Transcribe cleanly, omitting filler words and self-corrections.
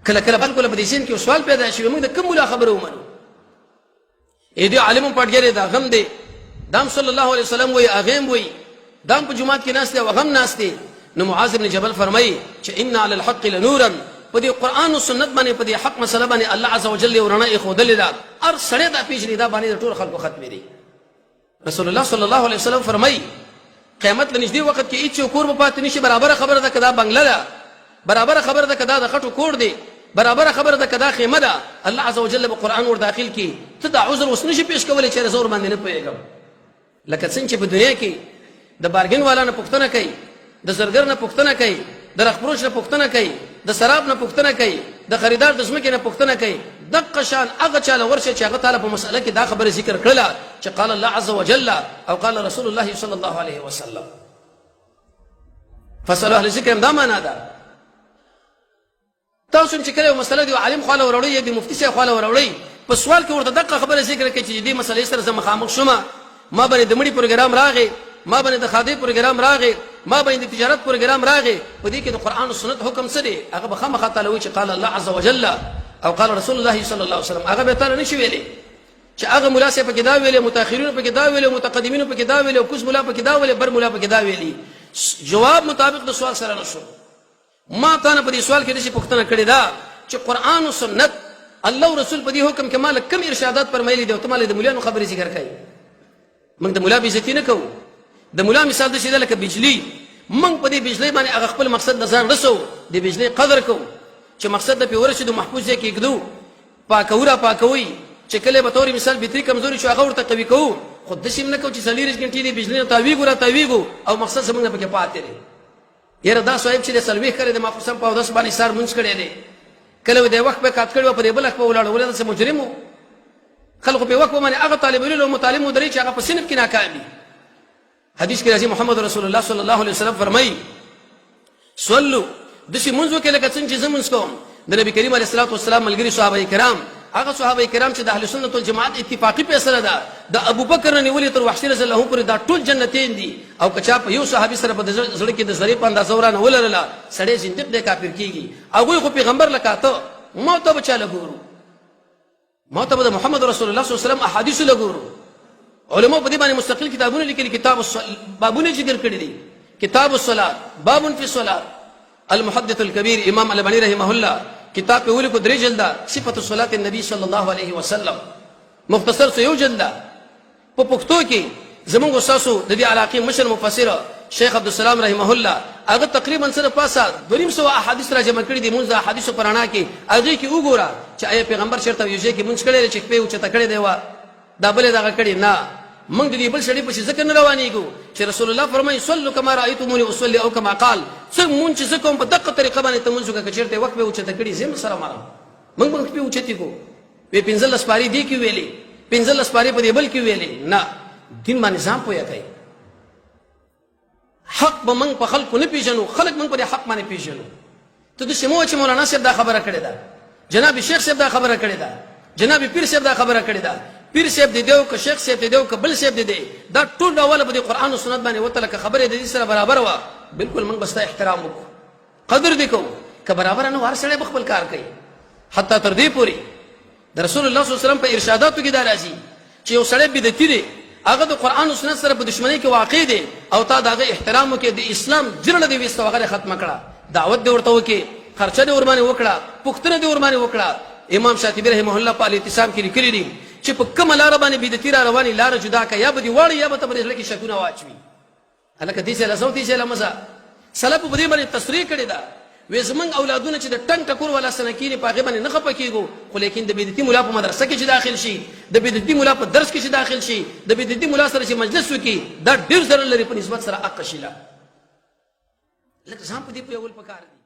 کله کله خلکو له بدیسین کې سوال پیدا شي موږ د کوم مولا خبره ومنو دې عالم پټګری دا غم دی دام صلی الله علیه وسلم وی اغم وی دام په جمعات کې ناس ته وغم ناس ته نو معاذ بن جبل فرمایي چې ان علی الحق لنورا په دې قران او سنت باندې په دې حق مسله باندې الله عز وجل ورنا خودل دا ار سړی دا پیژنې دا باندې ټول خلکو ختم دي رسول الله صلی الله علیه وسلم فرمایي قیامت لنږدې وخت کې هیڅ کور په پاتې نشي برابر خبره ده کدا بنگله ده برابر خبره ده کدا د خټو کور دی برابر خبره ده کدا خیمه ده الله عز وجل په قران ور داخل کی ته دا عذر وسنشي پیش کولای چې زور باندې نه پیګم لکه څنګه چې په دنیا کې د بارګین والا نه پښتنه کوي د زرګر نه پښتنه کوي د رخپروش نه پښتنه کوي د سراب نه پښتنه کوي د خریدار د زمکه نه پښتنه کوي دغه شان هغه چاله ورشه چې هغه تعالی په مسأله کې دا خبره ذکر کړله چې قال الله عز وجل او قال رسول الله صلی الله علیه وسلم فصلوا اهل ذکر دا معنا ده تاسو چې کله مسله دی عالم خو له وروړي دی مفتي شیخ خو له وروړي په سوال کې ورته دغه خبره ذکر کوي چې دې مسلې سره مخامخ شوم ما باندې د مړي پروګرام راغی ما باندې د خادي پروګرام راغی ما باندې د تجارت پروګرام راغی په دې کې د قران او سنت حکم څه دی هغه به خامخا تعالی وی چې قال الله عز وجل او قال رسول الله صلی الله علیه وسلم هغه به تعالی نشي ویلي چې هغه مولا سي په کې دا ویلي متأخرین په کې دا ویلي متقدمین په کې دا ویلي او کوز مولا په کې دا ویلي بر مولا په کې دا ویلي جواب مطابق د سوال سره نشو ما تانه په دې سوال کې د شي پوښتنه کړې ده چې قران او سنت الله او رسول په دې حکم کې مال کم ارشادات فرمایلي دي او ته مال د مولانو خبرې ذکر کوي موږ د مولا به عزت نه کوو د مولا مثال د شي لکه بجلی موږ په دې بجلی باندې هغه خپل مقصد نظر رسو د بجلی قدر کوو چې مقصد د پیور شي د محفوظ کې کېږدو پاکورا پاکوي چې کله به توري مثال بيتري کمزوري شو هغه ورته قوي کوو خود د شي نه کوو چې سلیریش غنټې دی بجلی تاویګو را تاویګو او مقصد څنګه پکې پاتې دی یره دا صاحب چې سلوي کړی د مخصوص په داس باندې سار مونږ کړی دی کله د وخت په کات کړو په دې بلک په ولاړ ولې د مجرمو خلق په وخت باندې هغه طالب علم او متعلم مدري چې هغه په صنف کې ناکام دي حدیث کې راځي محمد رسول الله صلی الله علیه وسلم فرمایي صلوا د شي منځو کې لکه څنګه چې زمونږ کوم د نبی کریم علیه الصلاه والسلام ملګری صحابه کرام هغه صحابه کرام چې د اهل سنت والجماعت اتفاقی فیصله ده د ابو بکر نه نیولې تر وحشي رضی الله پورې دا ټول جنتین دي او کچا په یو صحابي سره په زړه کې د زری په اندازه ورانه ولرله سړی زندق د کافر کیږي هغه خو پیغمبر لکاته موت به چاله ګورو موت به محمد رسول الله صلی الله علیه وسلم احادیث لګورو علماء په دې باندې مستقل کتابونه لیکلي کتاب بابونه ذکر کړی دي کتاب الصلاه باب فی الصلاه المحدث الكبير امام البانی رحمه الله کتاب په ولیکو درې جلده صفه الصلاه النبي صلی الله علیه وسلم مختصر څه یو جلده په پښتو کې زمونږ استادو د دې علاقې مشر مفسر شیخ عبدالسلام رحمه الله هغه تقریبا سره پاسه 200 احادیث را جمع کړي دي مونږه احادیث پرانا کې هغه کې وګوره چې آیا پیغمبر چیرته یو ځای کې مونږ کړي چې په او چته کړي دی وا دا بل دا کړي نه مونږ دې بل شړې په ځکه نه روانيږو چې رسول الله فرمایي صلوا كما رايتموني اصلي او كما قال څنګه مونږ چې کوم په دغه طریقه باندې ته مونږه کچرته وخت به او چته کړي زم سره مارم مونږ په او چتي کو په پنځل اسپاري دی کې ویلي پنځل اسپاري په دې بل کې ویلي نه دین باندې ځان پوهه کوي حق به من په خلق نه پیژنو خلق من په حق باندې پیژنو ته د شمو چې مولانا صاحب دا خبره کړې ده جناب شیخ صاحب دا خبره کړې ده جناب پیر صاحب دا خبره کړې ده پیر صاحب دی دیو که شیخ صاحب دی دیو که بل صاحب دی دی دا ټول ډول په قرآن او سنت باندې وته لکه خبره د دې سره برابر و بالکل من بستا احترام وکړو قدر وکړو که برابر نه ورسره خپل کار کوي حتی تر دې پوري د رسول الله صلی الله علیه وسلم په ارشاداتو کې دا راځي چې یو سړی بدعتي دی هغه د قران او سنت سره په دښمنۍ کې واقع دي او تا دغه احترام وکړي د اسلام جرړه دی وسته وغیرہ ختم کړه دعوت دی ورته وکړي خرچه دی ورمانه وکړه پښتنه دی ورمانه وکړه امام شاطبی رحمه الله په الاعتصام کې لیکلي دي چې په کومه لار باندې بدعتي را رواني لار جدا کا یا به دی واړی یا به تبرې لکه شکونه واچوي الکه دې سره صوتي سره مزه سلف په دې باندې تصریح کړی دا وې زمنګ اولادونه چې د ټنګ ټکور ولا سنکینی په غیبه نه خپه کیږي خو لیکن د بدعتي مولا په مدرسه کې چې داخل شي د بدعتي مولا په درس کې چې داخل شي د بدعتي مولا سره چې مجلس وکي دا ډیر ضرر لري په نسبت سره اقشیلا لکه ځان په دې په اول پکار